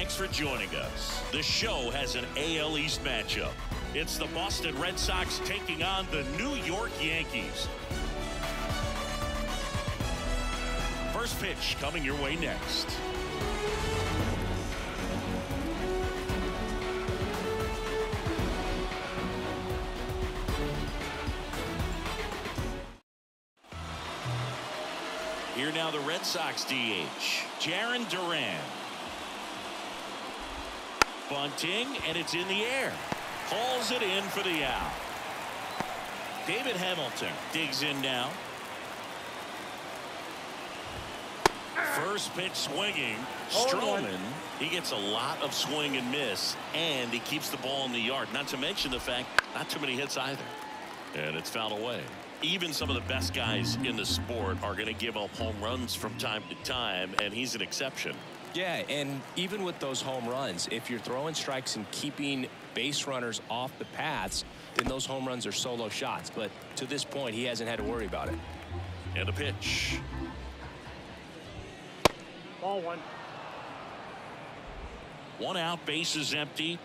thanks for joining us. The show has an AL East matchup. It's the Boston Red Sox taking on the New York Yankees. First pitch coming your way next. Here now the Red Sox DH, Jarren Duran. Bunting, and it's in the air. Calls it in for the out. David Hamilton digs in now. First pitch swinging. Stroman, he gets a lot of swing and miss, and he keeps the ball in the yard. Not to mention the fact, not too many hits either. And it's fouled away. Even some of the best guys in the sport are going to give up home runs from time to time, and he's an exception. Yeah, and even with those home runs, if you're throwing strikes and keeping base runners off the paths, then those home runs are solo shots. But to this point, he hasn't had to worry about it. And a pitch. Ball one. One out, bases empty.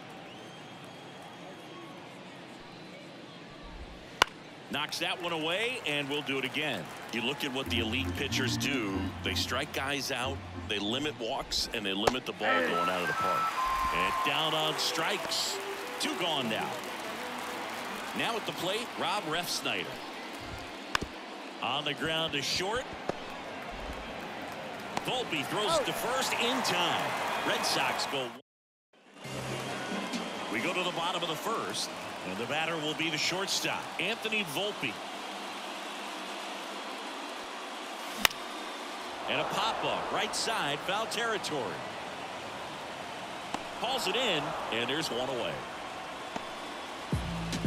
Knocks that one away, and we'll do it again. You look at what the elite pitchers do. They strike guys out, they limit walks, and they limit the ball going out of the park. And down on strikes. 2 gone now. Now at the plate, Rob Refsnyder. On the ground to short. Volpe throws it to first in time. Red Sox go. We go to the bottom of the first. And the batter will be the shortstop, Anthony Volpe. And a pop-up, right side, foul territory. Calls it in, and there's one away.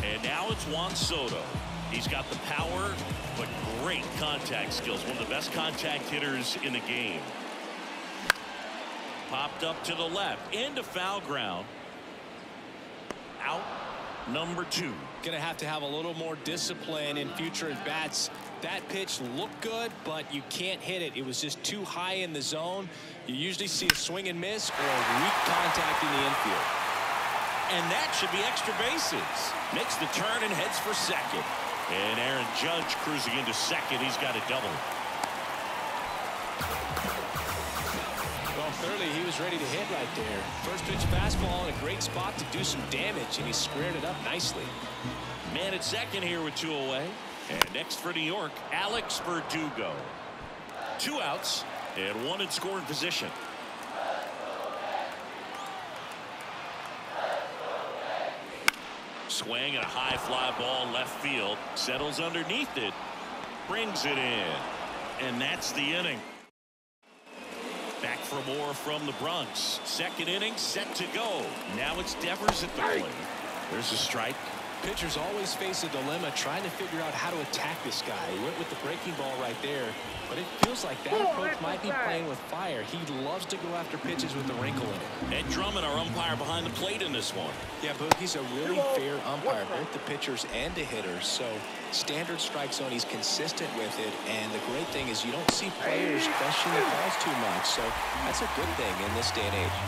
And now it's Juan Soto. He's got the power, but great contact skills. One of the best contact hitters in the game. Popped up to the left, into foul ground. Out. Number 2. Gonna have to have a little more discipline in future at bats. That pitch looked good, but you can't hit it. It was just too high in the zone. You usually see a swing and miss or weak contact in the infield. And that should be extra bases. Makes the turn and heads for second. And Aaron Judge cruising into second. He's got a double. Clearly he was ready to hit right there. First pitch fastball in a great spot to do some damage, and he squared it up nicely. Man at second here with 2 away. And next for New York, Alex Verdugo. 2 outs and 1 in scoring position. Swing and a high fly ball left field. Settles underneath it. Brings it in. And that's the inning. Back for more from the Bronx. Second inning set to go. Now it's Devers at the plate. There's a strike. Pitchers always face a dilemma trying to figure out how to attack this guy. He went with the breaking ball right there, but it feels like that approach might be playing with fire. He loves to go after pitches with a wrinkle in it. Ed Drummond, our umpire behind the plate in this one. Yeah, but he's a really fair umpire, both the pitchers and the hitters. So standard strike zone, he's consistent with it, and the great thing is you don't see players question the calls too much. So that's a good thing in this day and age.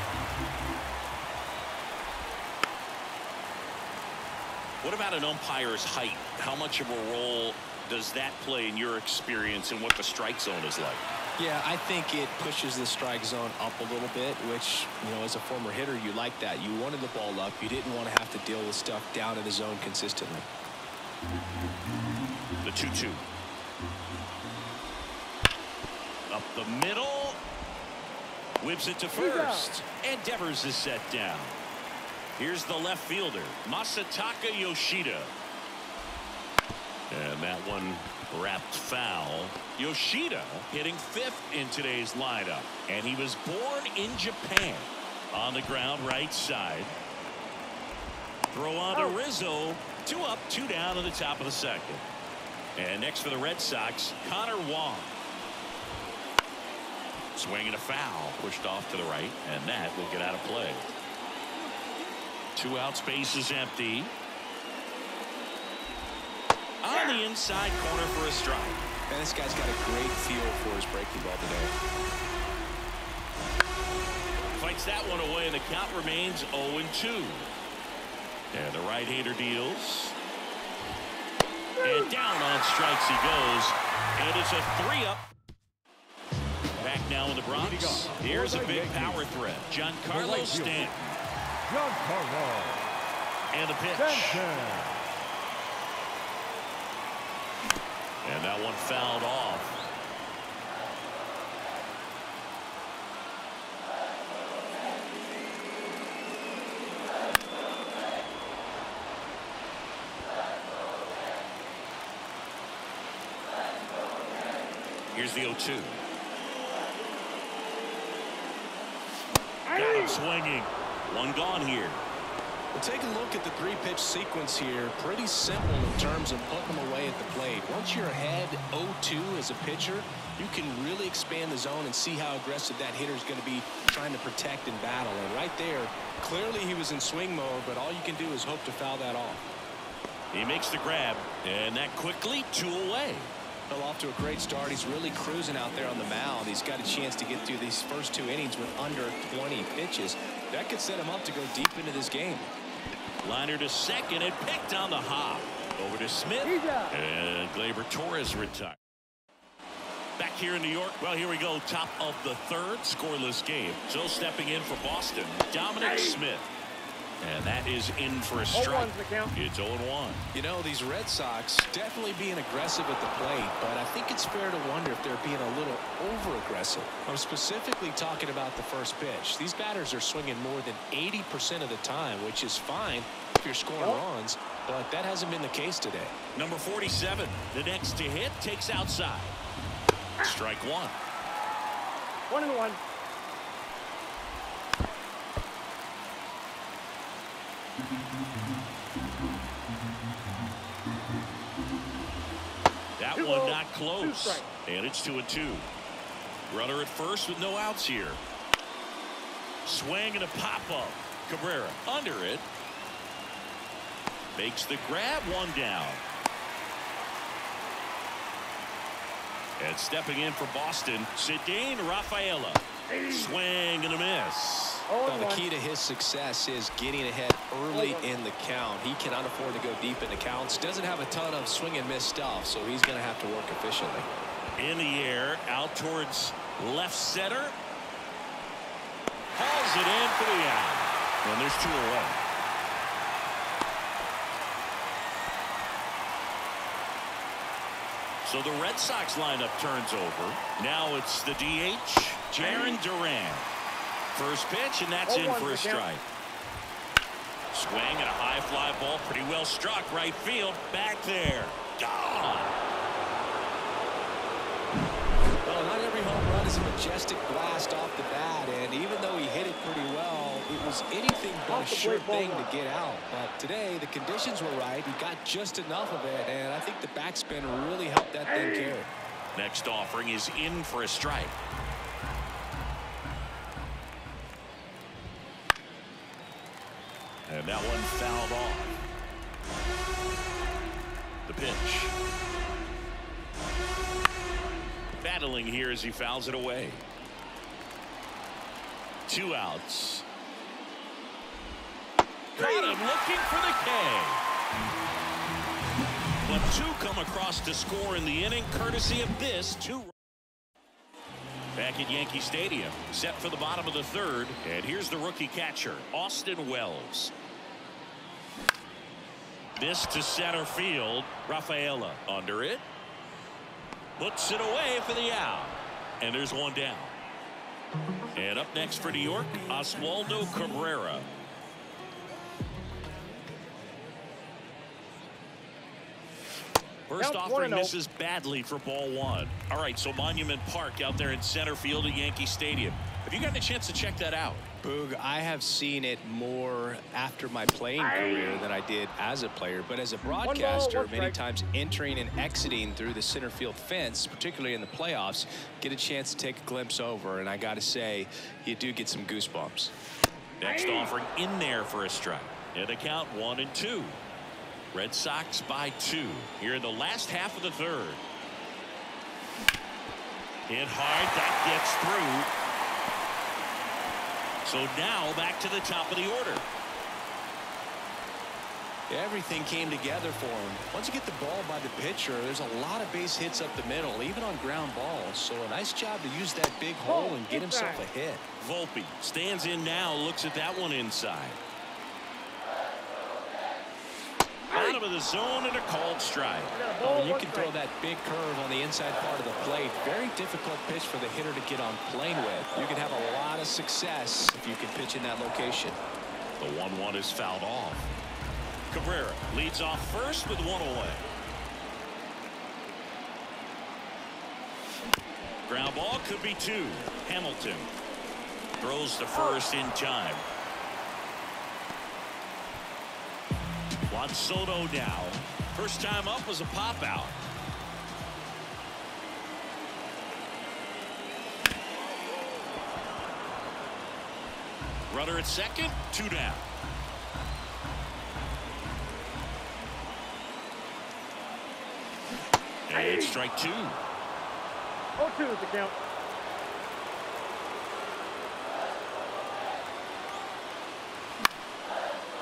What about an umpire's height? How much of a role does that play in your experience and what the strike zone is like? Yeah, I think it pushes the strike zone up a little bit, which, you know, as a former hitter, you like that. You wanted the ball up. You didn't want to have to deal with stuff down in the zone consistently. The 2-2. Up the middle. Whips it to first. And Devers is set down. Here's the left fielder, Masataka Yoshida. And that one wrapped foul. Yoshida hitting 5th in today's lineup. And he was born in Japan. On the ground right side. Throw on to Rizzo. 2 up, 2 down in the top of the second. And next for the Red Sox, Connor Wong. Swinging a foul. Pushed off to the right. And that will get out of play. 2 outs, base is empty. On the inside corner for a strike. Man, this guy's got a great feel for his breaking ball today. Strikes that one away, and the count remains 0-2. And the right-hander deals. And down on strikes he goes. And it's a 3-up. Back now in the Bronx. Here's a big power threat. Giancarlo Stanton. And the pitch. And that one fouled off. Here's the 0-2. Got him swinging. One gone here. Well, take a look at the three-pitch sequence here. Pretty simple in terms of putting them away at the plate. Once you're ahead 0-2 as a pitcher, you can really expand the zone and see how aggressive that hitter is going to be trying to protect and battle. And right there, clearly he was in swing mode, but all you can do is hope to foul that off. He makes the grab, and that quickly 2 away. Well, off to a great start. He's really cruising out there on the mound. He's got a chance to get through these first 2 innings with under 20 pitches. That could set him up to go deep into this game. Liner to second and picked on the hop. Over to Smith. And Gleyber Torres retired. Back here in New York. Well, here we go. Top of the 3rd. Scoreless game. So stepping in for Boston, Dominic Smith. And that is in for a strike. It's 0-1. You know, these Red Sox definitely being aggressive at the plate, but I think it's fair to wonder if they're being a little over-aggressive. I'm specifically talking about the first pitch. These batters are swinging more than 80% of the time, which is fine if you're scoring runs, but that hasn't been the case today. Number 47, the next to hit, takes outside. Strike 1. 1-1. That one not close. And it's 2-2. Runner at first with no outs here. Swing and a pop-up. Cabrera under it. Makes the grab, 1 down. And stepping in for Boston, Cedane Rafaela. Swing and a miss. Well, the key to his success is getting ahead early in the count. He cannot afford to go deep in the counts. Doesn't have a ton of swing and miss stuff, so he's going to have to work efficiently. In the air, out towards left center. Hauls it in for the out. And there's 2 away. So the Red Sox lineup turns over. Now it's the DH, Jarren Duran. First pitch, and that's in for a strike. Swing and a high fly ball, pretty well struck, right field, back there. Gone. Well, not every home run is a majestic blast off the bat, and even though he hit it pretty well, it was anything but a sure thing to get out. But today, the conditions were right. He got just enough of it, and I think the backspin really helped that thing carry. Next offering is in for a strike. And that one fouled off. The pitch. Battling here as he fouls it away. 2 outs. Got him looking for the K. But 2 come across to score in the inning, courtesy of this 2. Back at Yankee Stadium, set for the bottom of the 3rd, and here's the rookie catcher, Austin Wells. This to center field. Rafaela under it. Puts it away for the out. And there's 1 down. And up next for New York, Oswaldo Cabrera. First offering misses badly for ball 1. All right, so Monument Park out there in center field at Yankee Stadium. Have you gotten a chance to check that out? Boog, I have seen it more after my playing career than I did as a player, but as a broadcaster, many times entering and exiting through the center field fence, particularly in the playoffs, get a chance to take a glimpse over, and I got to say, you do get some goosebumps. Next offering in there for a strike. And the count 1-2. Red Sox by 2 here in the last half of the 3rd. Hit hard, that gets through. So now back to the top of the order. Everything came together for him. Once you get the ball by the pitcher, there's a lot of base hits up the middle, even on ground balls. So a nice job to use that big hole and get himself a hit. Volpe stands in now, looks at that one inside. Bottom of the zone and a called strike. Oh, you can throw that big curve on the inside part of the plate. Very difficult pitch for the hitter to get on plane with. You can have a lot of success if you can pitch in that location. The 1-1 is fouled off. Cabrera leads off first with one away. Ground ball could be two. Hamilton throws to first in time. Juan Soto now. First time up was a pop out. Runner at second, 2 down. And strike 2. 0-2 is the count.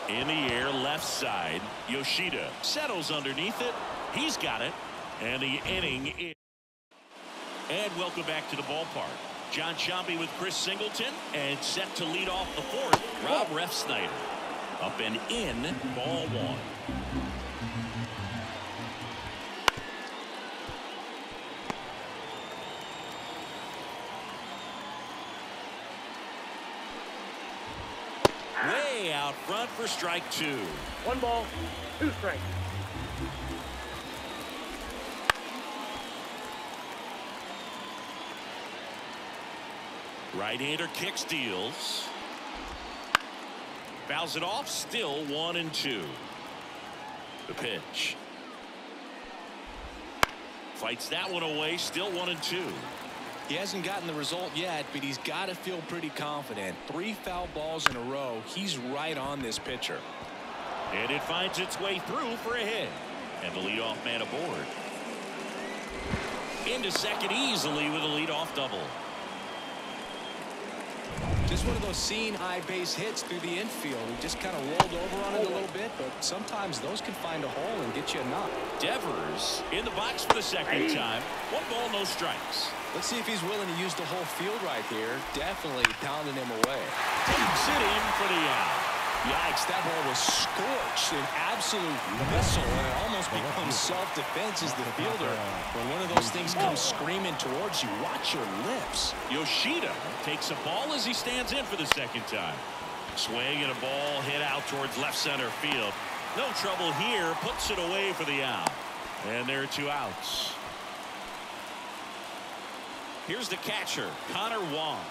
In the air, left side. Yoshida settles underneath it. He's got it. And the inning is. And welcome back to the ballpark. John Shambi with Chris Singleton. And set to lead off the fourth, Rob Refsnyder. Up and in, ball 1. Way out front for strike 2. 1 ball, 2 strikes. Right-hander kicks, deals. Fouls it off, still 1-2. The pitch. Fights that one away, still 1-2. He hasn't gotten the result yet, but he's got to feel pretty confident. 3 foul balls in a row. He's right on this pitcher. And it finds its way through for a hit. And the leadoff man aboard. Into second easily with a leadoff double. Just one of those seeing eye base hits through the infield. He just kind of rolled over on it a little bit, but sometimes those can find a hole and get you a knock. Devers in the box for the second time. 1 ball, no strikes. Let's see if he's willing to use the whole field right here. Definitely pounding him away. Takes it in for the out. Yikes, that ball was scorched, an absolute missile, and it almost becomes self-defense as the fielder. When one of those things comes screaming towards you, watch your lips. Yoshida takes a ball as he stands in for the second time. Swing and a ball hit out towards left center field. No trouble here, puts it away for the out. And there are 2 outs. Here's the catcher, Connor Wong.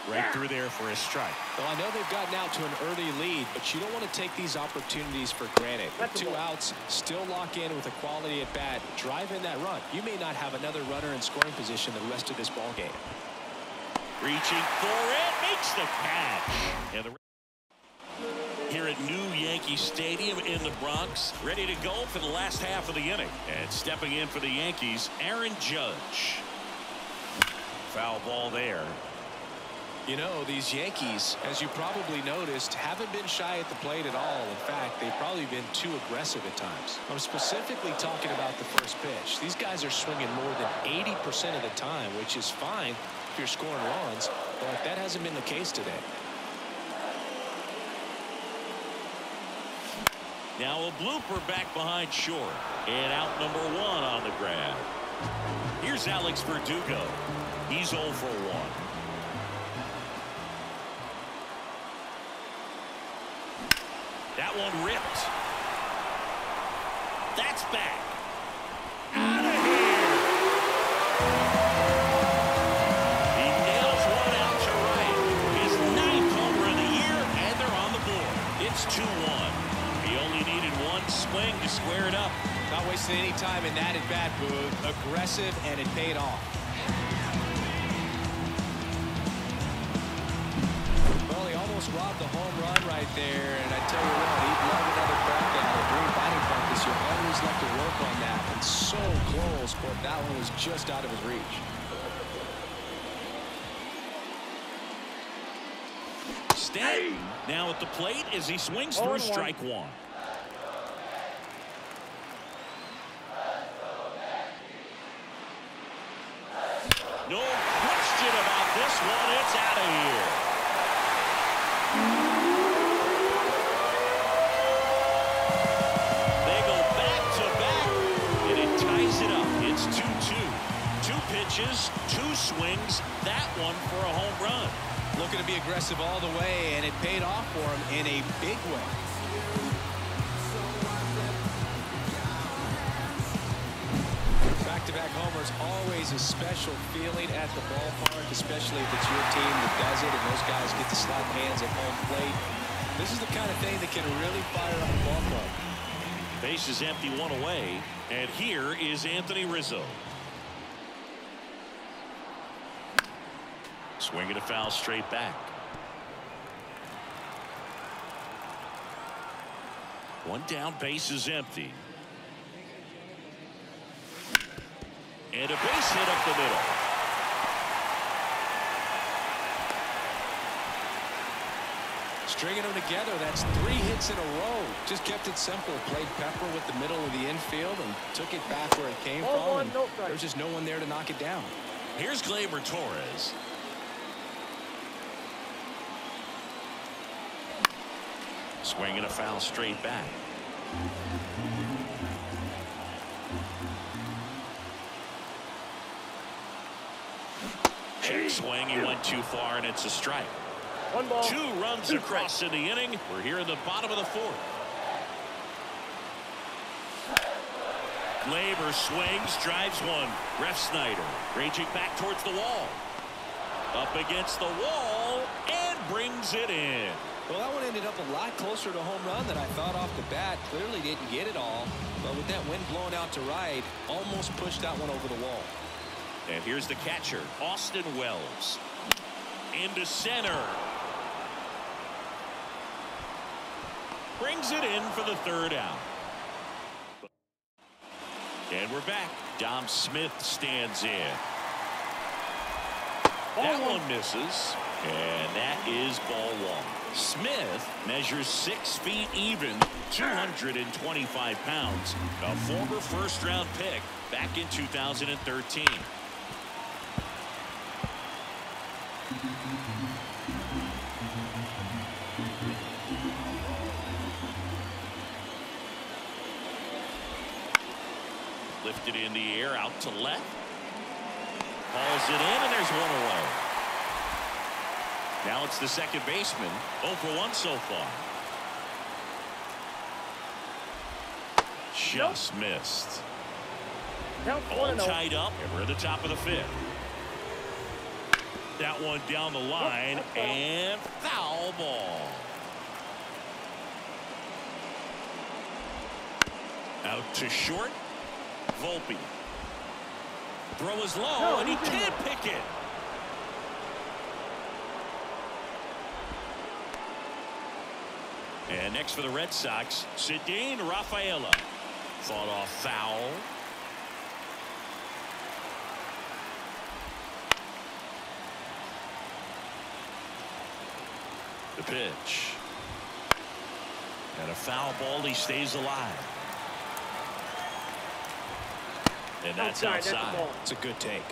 Right through there for a strike. Well, I know they've gotten out to an early lead, but you don't want to take these opportunities for granted. With 2 outs, still lock in with a quality at bat, drive in that run. You may not have another runner in scoring position the rest of this ball game. Reaching for it, makes the catch. And here at New Yankee Stadium in the Bronx, ready to go for the last half of the inning. And stepping in for the Yankees, Aaron Judge. Foul ball there. You know, these Yankees, as you probably noticed, haven't been shy at the plate at all. In fact, they've probably been too aggressive at times. I'm specifically talking about the first pitch. These guys are swinging more than 80% of the time, which is fine if you're scoring runs, but that hasn't been the case today. Now a blooper back behind short. And out number 1 on the grab. Here's Alex Verdugo. He's 0 for 1. That one ripped. That's back. Out of here. He nails one out to right. His 9th homer of the year, and they're on the board. It's 2-1. He only needed 1 swing to square it up. Not wasting any time in that at bat, Boog. Aggressive, and it paid off. Well, he almost robbed the home run right there, and I tell you what, he'd love another crack at it. Green batting practice, you always love to work on that, and so close, but that one was just out of his reach. Stanton now at the plate as he swings through strike one. No question about this one. It's out of here. They go back-to-back, and it ties it up. It's 2-2. 2 pitches, 2 swings. That one for a home run. Looking to be aggressive all the way, and it paid off for him in a big way. Back-to-back homers, always a special feeling at the ballpark, especially if it's your team that does it and those guys get to slap hands at home plate. This is the kind of thing that can really fire up a ball club. Base is empty, 1 away, and here is Anthony Rizzo. Swinging a foul straight back. 1 down, base is empty. And a base hit up the middle. Stringing them together, that's 3 hits in a row. Just kept it simple. Played pepper with the middle of the infield and took it back where it came from. There's just no one there to knock it down. Here's Gleyber Torres. Swinging a foul straight back. Check swing, he went too far, and it's a strike. 1 ball. 2 runs across in the inning. We're here in the bottom of the 4th. Gleyber swings, drives one. Ref Snyder raging back towards the wall. Up against the wall and brings it in. Well, that one ended up a lot closer to home run than I thought off the bat. Clearly didn't get it all, but with that wind blowing out to right, almost pushed that one over the wall. And here's the catcher, Austin Wells. Into center. Brings it in for the 3rd out. And we're back. Dom Smith stands in. That one misses. And that is ball 1. Smith measures 6 feet even, 225 pounds. A former first-round pick back in 2013. Lifted in the air, out to left. Hauls it in, and there's 1 away. Now it's the second baseman. 0 for 1 so far. Just missed. All tied up, and we're at the top of the 5th. That one down the line, and foul ball. Out to short. Volpe. Throw is low, and he can't pick it. And next for the Red Sox, Ceddanne Rafaela. Fought off foul. The pitch. And a foul ball. He stays alive. And that's outside. It's a good take.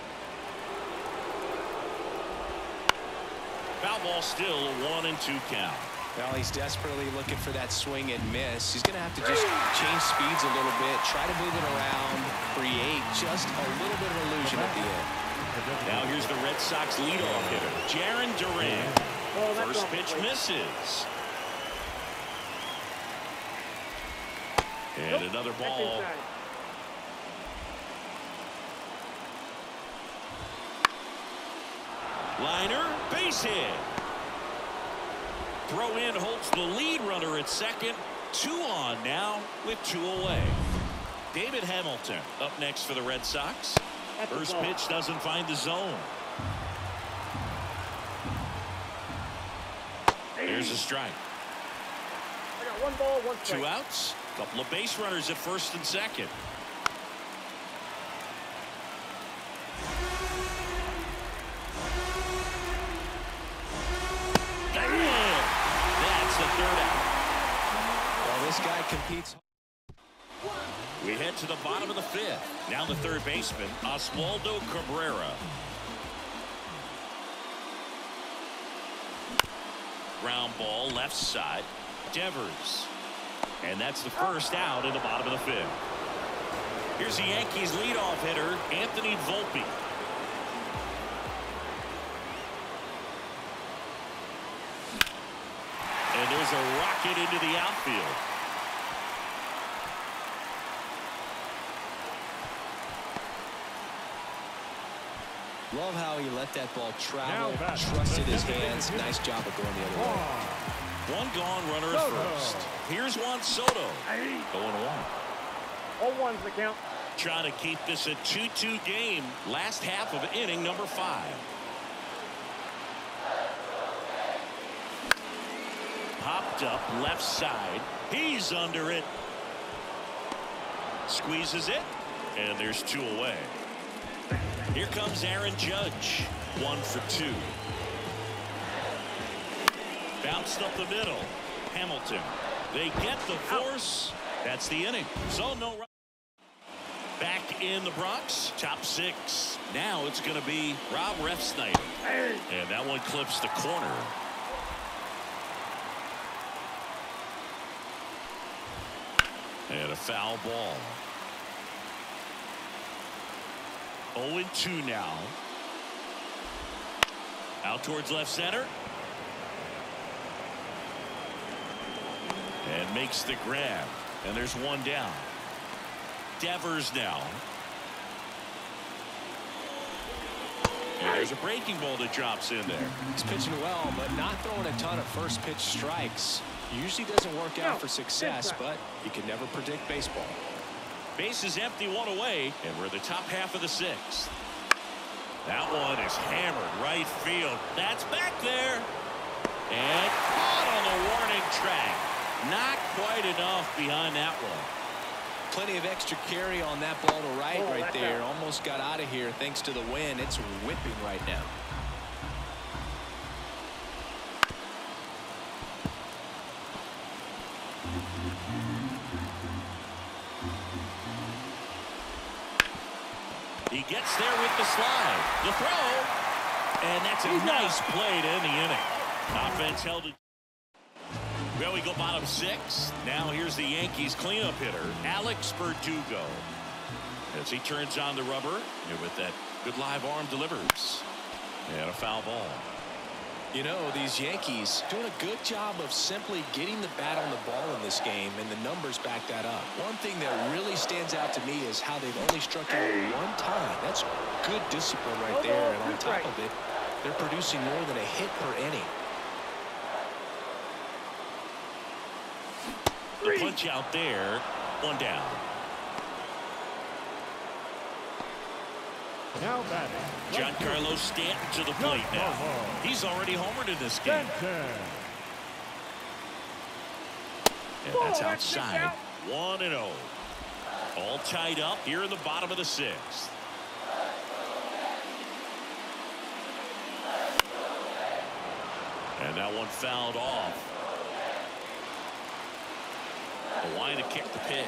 Foul ball still, a 1-2 count. Well, he's desperately looking for that swing and miss. He's going to have to just change speeds a little bit, try to move it around, create just a little bit of illusion at the end. Now here's the Red Sox leadoff hitter, Jarren Duran. First pitch misses. And another ball. Liner, base hit. Throw in holds the lead runner at second. 2 on now with 2 away. David Hamilton up next for the Red Sox. First pitch doesn't find the zone. Here's a strike. I got 1 ball, 1 strike. 2 outs. Couple of base runners at first and second. the third out. Well, this guy competes. We head to the bottom of the fifth. Now the third baseman, Oswaldo Cabrera. Ground ball left side. Devers. And that's the first out in the bottom of the fifth. Here's the Yankees leadoff hitter, Anthony Volpe. And there's a rocket into the outfield. Love how he let that ball travel, trusted his hands. Nice job of going the other way. One gone, runner at first. Here's Juan Soto. Going one. 0-1's the count. Trying to keep this a 2-2 game. Last half of inning number 5. Popped up left side. He's under it. Squeezes it. And there's 2 away. Here comes Aaron Judge. 1 for 2. Bounced up the middle. Hamilton. They get the force. That's the inning. So no run. Back in the Bronx. Top 6. Now it's going to be Rob Refsnyder. And that one clips the corner. And a foul ball. 0-2 now. Out towards left center. And makes the grab. And there's one down. Devers now. And there's a breaking ball that drops in there. He's pitching well, but not throwing a ton of first pitch strikes. Usually doesn't work out for success, but you can never predict baseball. Base is empty, 1 away, and we're in the top half of the 6th. That one is hammered right field. That's back there. And caught on the warning track. Not quite enough behind that one. Plenty of extra carry on that ball to right there. Almost got out of here thanks to the wind. It's whipping right now. He gets there with the slide. The throw. And that's a nice play to end the inning. Offense held it. Well, we go bottom 6. Now here's the Yankees cleanup hitter, Alex Verdugo. As he turns on the rubber, and with that good live arm delivers. And a foul ball. You know, these Yankees doing a good job of simply getting the bat on the ball in this game, and the numbers back that up. One thing that really stands out to me is how they've only struck out 1 time. That's good discipline right there, and on top of it, they're producing more than a hit per inning. The punch out there, 1 down. Now batting. Giancarlo Stanton to the plate now. He's already homered in this game. And that's outside. 1-0. All tied up here in the bottom of the 6th. And that one fouled off. A line to kick the pitch.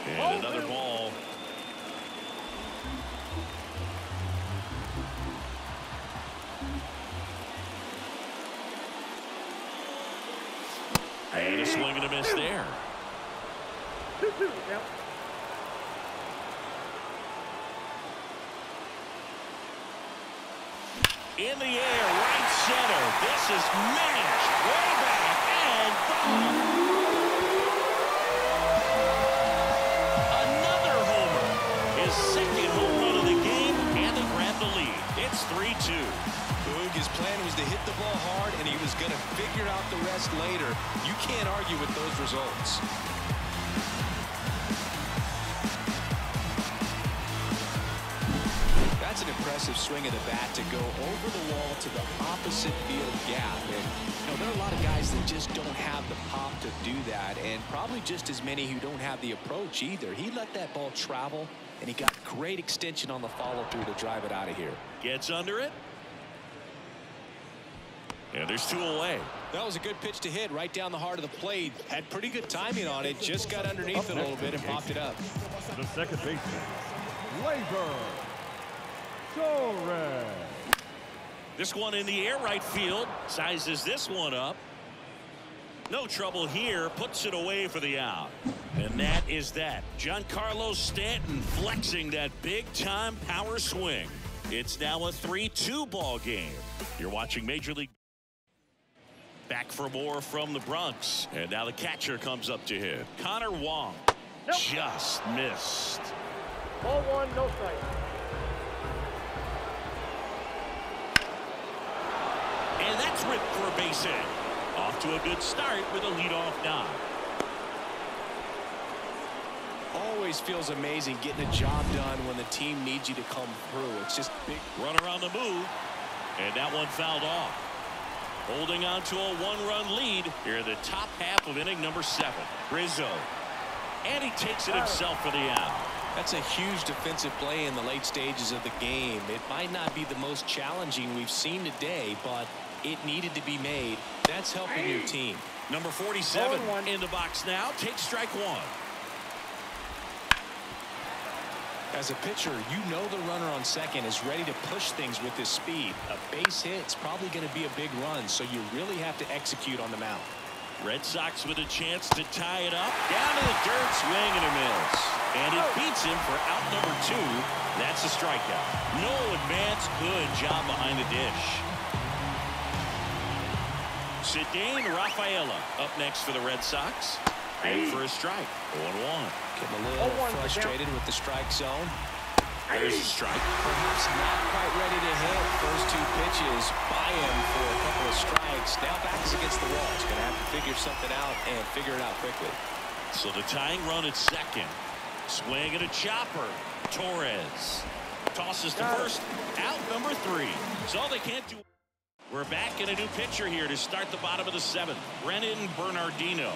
And another ball. And a swing and a miss there. 2-2 now. In the air, right center. This is matched way back and gone. Another homer. His 2nd home run of the game, and they grab the lead. It's 3-2. Boog, his plan was to hit the ball hard, and he was going to figure out the rest later. You can't argue with those results. That's an impressive swing of the bat to go over the wall to the opposite field gap. And you know, there are a lot of guys that just don't have the pop to do that, and probably just as many who don't have the approach either. He let that ball travel, and he got great extension on the follow-through to drive it out of here. Gets under it. And there's 2 away. That was a good pitch to hit right down the heart of the plate. Had pretty good timing on it. Just got underneath it a little bit and popped it up. The second baseman, Rivalry. This one in the air right field. Sizes this one up. No trouble here. Puts it away for the out. And that is that. Giancarlo Stanton flexing that big-time power swing. It's now a 3-2 ball game. You're watching Major League. Back for more from the Bronx. And now the catcher comes up to hit. Connor Wong. Nope. Just missed. Ball 1, no strike. And that's ripped for a base hit. Off to a good start with a leadoff knock. Always feels amazing getting a job done when the team needs you to come through. It's just big. Runner on the move. And that one fouled off. Holding on to a 1-run lead here in the top half of inning number 7. Rizzo. And he takes it himself for the out. That's a huge defensive play in the late stages of the game. It might not be the most challenging we've seen today, but it needed to be made. That's helping your team. Number 47 in the box now. Takes strike 1. As a pitcher, you know the runner on second is ready to push things with his speed. A base hit's probably going to be a big run, so you really have to execute on the mound. Red Sox with a chance to tie it up. Down to the dirt, swing and a miss. And it beats him for out number 2. That's a strikeout. No advance. Good job behind the dish. Cedane Rafaela up next for the Red Sox. And for a strike. 0-1. Getting a little frustrated with the strike zone. There's a strike. Perhaps not quite ready to hit. First 2 pitches by him for a couple of strikes. Now backs against the wall. He's going to have to figure something out and figure it out quickly. So the tying run at second. Swing and a chopper. Torres tosses to first. Out number 3. So they can't do. We're back in a new pitcher here to start the bottom of the 7th. Brennan Bernardino.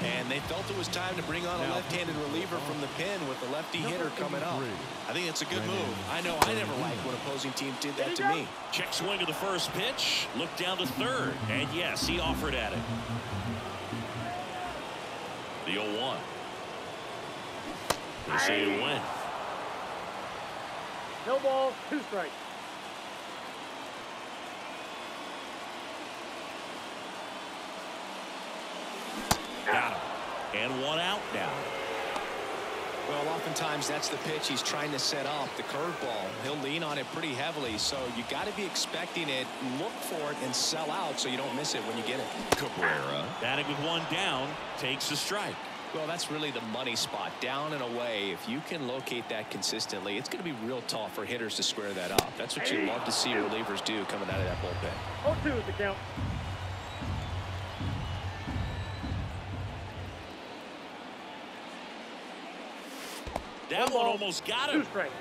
And they felt it was time to bring on a left-handed reliever from the pen with the lefty hitter coming up. I think it's a good move. I know I never liked when opposing teams did that to me. Check swing of the first pitch. Look down to third. And yes, he offered at it. The 0-1. They say it went. No balls, 2 strikes. Got him. And 1 out now. Well, oftentimes that's the pitch he's trying to set up, the curveball. He'll lean on it pretty heavily, so you got to be expecting it, look for it, and sell out so you don't miss it when you get it. Cabrera batting with 1 down, takes a strike. Well, that's really the money spot, down and away. If you can locate that consistently, it's going to be real tough for hitters to square that up. That's what you love to see relievers do coming out of that bullpen. 0-2 is the count. That one almost got him. 2 strikes.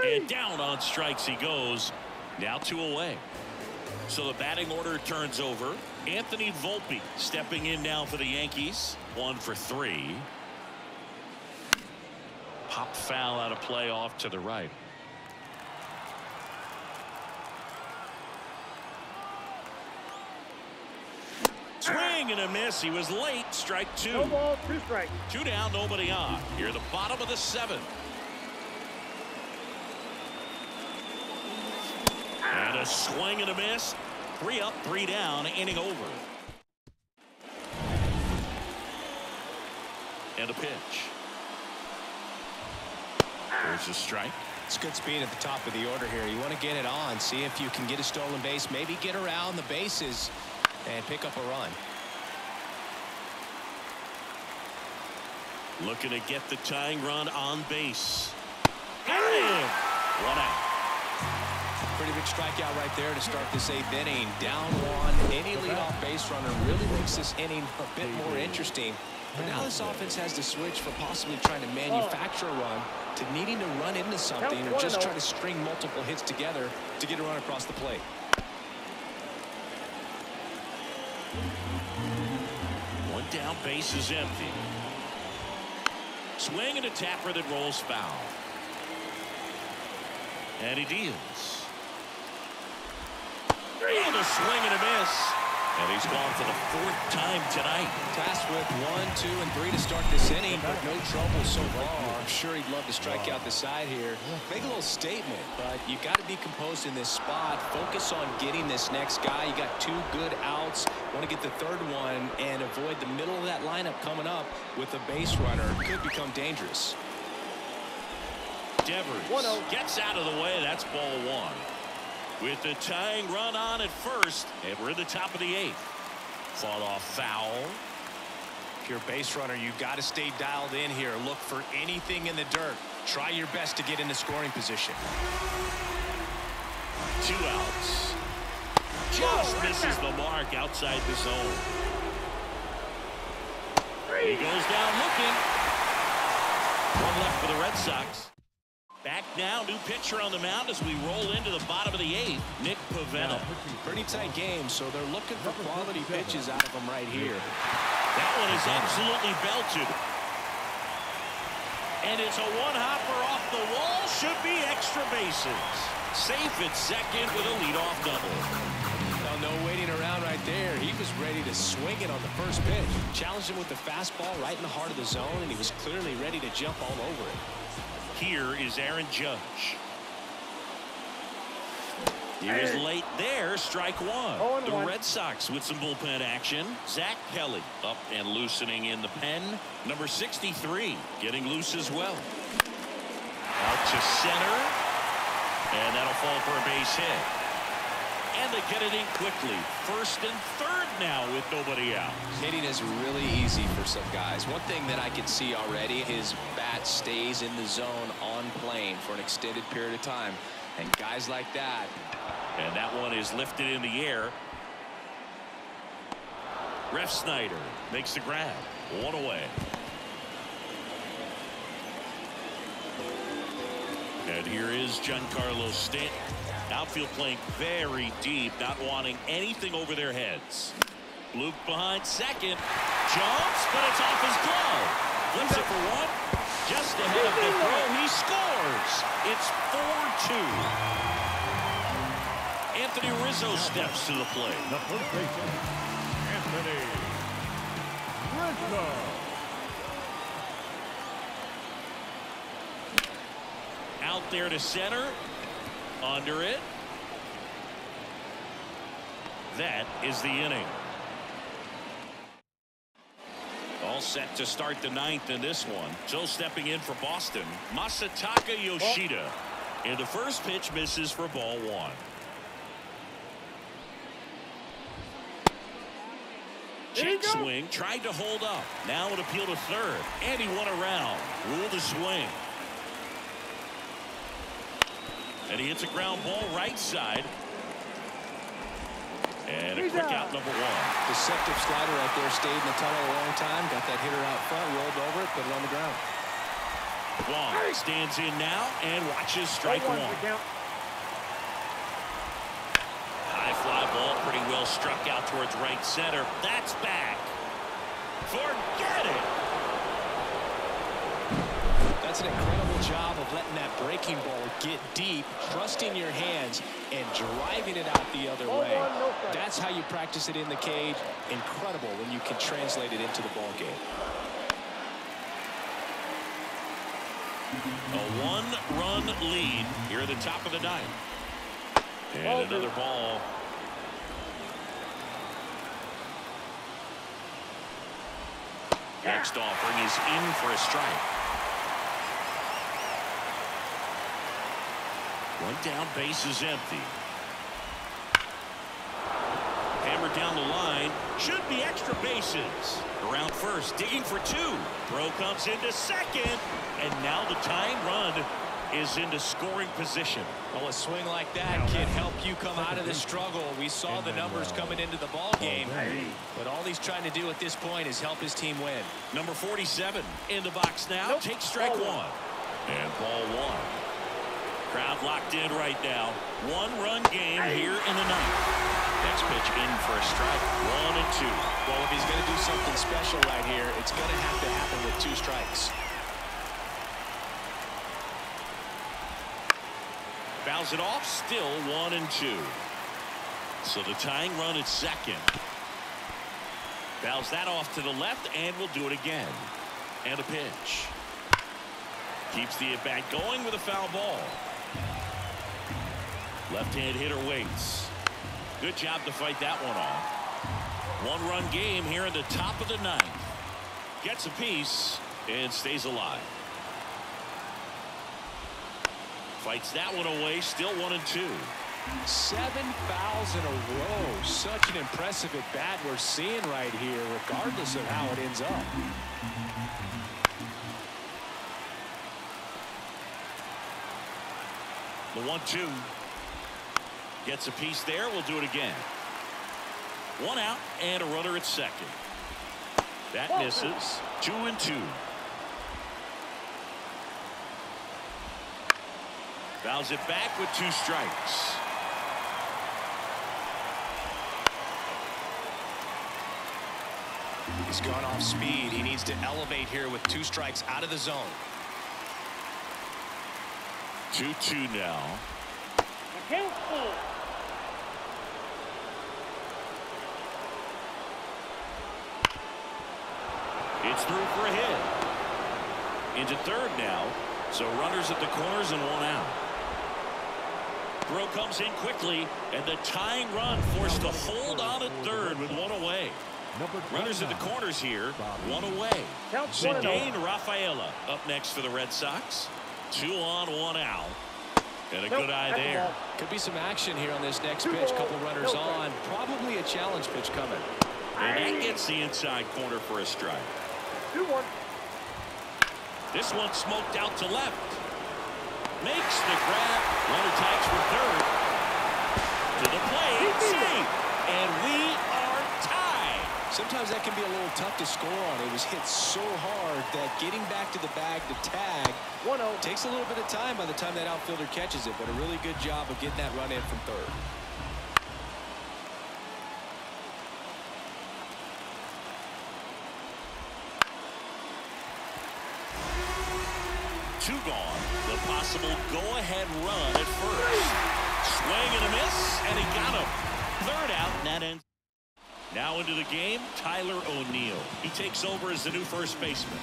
And down on strikes he goes. Now 2 away. So the batting order turns over. Anthony Volpe stepping in now for the Yankees. 1 for 3. Pop foul out of play off to the right. Swing and a miss. He was late. Strike 2. No balls, 2 strikes. 2 down, nobody on. Here the bottom of the 7th. And a swing and a miss. 3 up, 3 down, inning over. And a pitch. There's a strike. It's good speed at the top of the order here. You want to get it on, see if you can get a stolen base, maybe get around the bases and pick up a run. Looking to get the tying run on base. Got him. 1 out. Pretty big strikeout right there to start this 8th inning. Down 1. Any leadoff base runner really makes this inning a bit more interesting. But now this offense has to switch from possibly trying to manufacture a run to needing to run into something or just try to string multiple hits together to get a run across the plate. One down, base is empty. Swing and a tapper that rolls foul. And he deals. And a swing and a miss. And he's gone for the 4th time tonight. Tasked with 1, 2, and 3 to start this inning, but no trouble so far. I'm sure he'd love to strike out the side here. Make a little statement, but you got to be composed in this spot. Focus on getting this next guy. You got 2 good outs. Want to get the 3rd one and avoid the middle of that lineup coming up with a base runner. Could become dangerous. Devers gets out of the way. That's ball 1. With the tying run on at first, and we're in the top of the 8th. Fought off foul. If you're a base runner, you got to stay dialed in here. Look for anything in the dirt. Try your best to get into scoring position. 2 outs. Just misses the mark outside the zone. He goes down looking. 1 left for the Red Sox. Back now, new pitcher on the mound as we roll into the bottom of the 8th. Nick Pivetta. Pretty tight game, so they're looking for quality pitches out of him right here. That one is absolutely belted. And it's a 1-hopper off the wall. Should be extra bases. Safe at second with a leadoff double. Well, no waiting around right there. He was ready to swing it on the first pitch. Challenged him with the fastball right in the heart of the zone, and he was clearly ready to jump all over it. Here is Aaron Judge. He was late there. Strike 1. The Red Sox with some bullpen action. Zach Kelly up and loosening in the pen. Number 63 getting loose as well. Out to center. And that'll fall for a base hit. And they get it in quickly. 1st and 3rd now with nobody out. Hitting is really easy for some guys. One thing that I can see already, his bat stays in the zone on plane for an extended period of time. And guys like that. And that one is lifted in the air. Ref Snyder makes the grab. 1 away. And here is Giancarlo Stanton. Outfield playing very deep, not wanting anything over their heads. Luke behind second. Jumps, but it's off his glove. Flips it for 1. Just ahead of the throw. He scores. It's 4-2. Anthony Rizzo steps to the plate. The first baseman, Anthony Rizzo. Out there to center. Under it. That is the inning. All set to start the 9th in this one. So stepping in for Boston, Masataka Yoshida. And the first pitch misses for ball 1. Check swing, tried to hold up. Now an appeal to 3rd. And he won around. Ruled a swing. And he hits a ground ball right side. And a quick out number 1. Deceptive slider right there. Stayed in the tunnel a long time. Got that hitter out front. Rolled over it. Put it on the ground. Wong stands in now and watches strike 1. High fly ball pretty well struck out towards right center. That's back. Forget it. That's an incredible job of letting that breaking ball get deep, trusting your hands, and driving it out the other way. That's how you practice it in the cage. Incredible when you can translate it into the ball game. A 1-run lead here at the top of the 9th. And another ball. Next offering is in for a strike. 1 down, base is empty. Hammered down the line. Should be extra bases. Around first, digging for 2. Throw comes into second. And now the tying run is into scoring position. Well, a swing like that can help you come out of the struggle. We saw the numbers coming into the ball game, but all he's trying to do at this point is help his team win. Number 47 in the box now. Takes strike 1. And ball 1. Crowd locked in right now. 1-run game here in the 9th. Next pitch in for a strike. 1 and 2. Well, if he's going to do something special right here, it's going to have to happen with 2 strikes. Fouls it off. Still 1-2. So the tying run at second. Fouls that off to the left, and we'll do it again. And a pitch. Keeps the at-bat going with a foul ball. Left-hand hitter waits. Good job to fight that one off. One-run game here in the top of the ninth. Gets a piece and stays alive. Fights that one away. Still 1-2. 7 fouls in a row. Such an impressive at bat we're seeing right here, regardless of how it ends up. The 1-2. Gets a piece there. We'll do it again. One out and a runner at second. That misses. 2-2. Fouls it back with 2 strikes. He's gone off speed. He needs to elevate here with 2 strikes out of the zone. 2-2 now. It's through for a hit. Into third now. So runners at the corners and 1 out. Throw comes in quickly, and the tying run forced to hold on at third with 1 away. Runners at the corners here, 1 away. Zidane Rafaela up next for the Red Sox. 2 on, 1 out. And a good eye there. Could be some action here on this next pitch. Couple runners on. Probably a challenge pitch coming. And that gets the inside corner for a strike. 2-1. This one smoked out to left. Makes the grab. Runner tags for third. To the plate. Safe. And we are tied. Sometimes that can be a little tough to score on. It was hit so hard that getting back to the bag to tag 1-0. takes a little bit of time by the time that outfielder catches it, but a really good job of getting that run in from third. Two gone. The possible go-ahead run at first. Swing and a miss, and he got him. Third out, and that ends. Now into the game, Tyler O'Neill. He takes over as the new first baseman.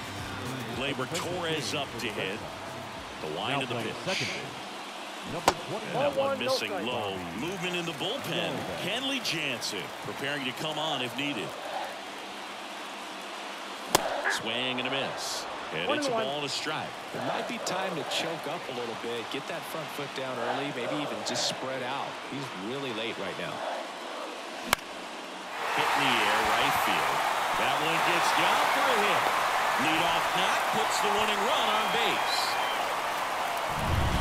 Gleyber Torres up to hit. The wind of the pitch. And that one missing low. Movement in the bullpen. Kenley Jansen preparing to come on if needed. Swing and a miss. And it's a ball and a strike. It might be time to choke up a little bit. Get that front foot down early. Maybe even just spread out. He's really late right now. Hit in the air, right field. That one gets down for a hit. Leadoff knock puts the winning run on base.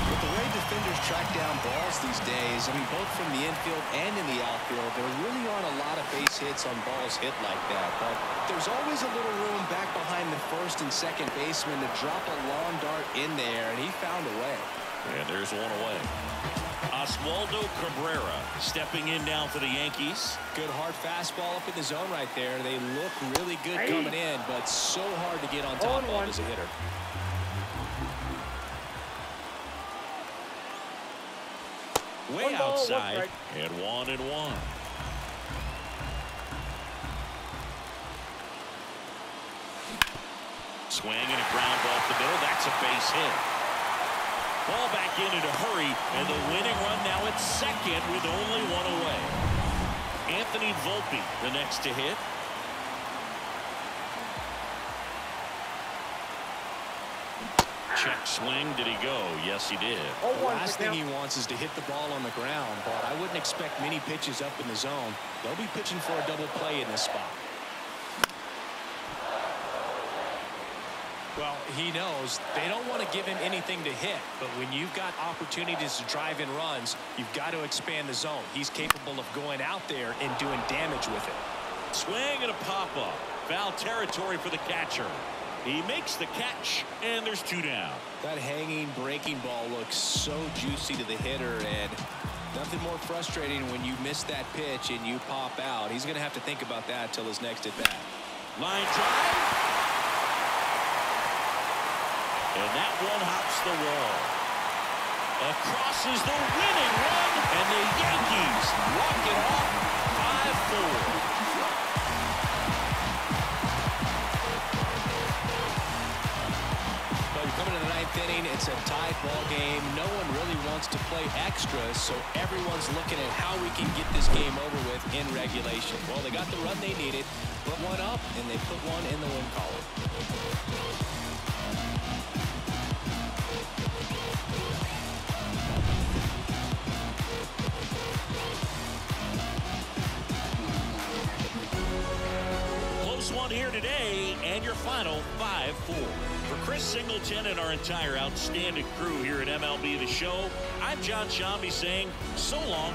With the way defenders track down balls these days, I mean, both from the infield and in the outfield, there really aren't a lot of base hits on balls hit like that. But there's always a little room back behind the first and second baseman to drop a long dart in there, and he found a way. And there's one away. Oswaldo Cabrera stepping in now for the Yankees. Good hard fastball up in the zone right there. They look really good coming in, but so hard to get on top of as a hitter. Way outside, and 1-1. Swing and a ground ball up the middle. That's a base hit. Ball back in a hurry, and the winning run now at second with only 1 away. Anthony Volpe, the next to hit. Check swing. Did he go? Yes, he did. The last thing he wants is to hit the ball on the ground, but I wouldn't expect many pitches up in the zone. They'll be pitching for a double play in this spot. Well, he knows they don't want to give him anything to hit, but when you've got opportunities to drive in runs, you've got to expand the zone. He's capable of going out there and doing damage with it. Swing and a pop-up. Foul territory for the catcher. He makes the catch, and there's 2 down. That hanging breaking ball looks so juicy to the hitter, and nothing more frustrating when you miss that pitch and you pop out. He's going to have to think about that till his next at-bat. Line drive. And that one hops the wall. Across is the winning run, and the Yankees walk it off 5-4. Coming to the ninth inning, it's a tied ball game. No one really wants to play extra, so everyone's looking at how we can get this game over with in regulation. Well, they got the run they needed, put one up, and they put one in the win column. Close one here today, and your final 5-4. For Chris Singleton and our entire outstanding crew here at MLB The Show, I'm John Shambi saying so long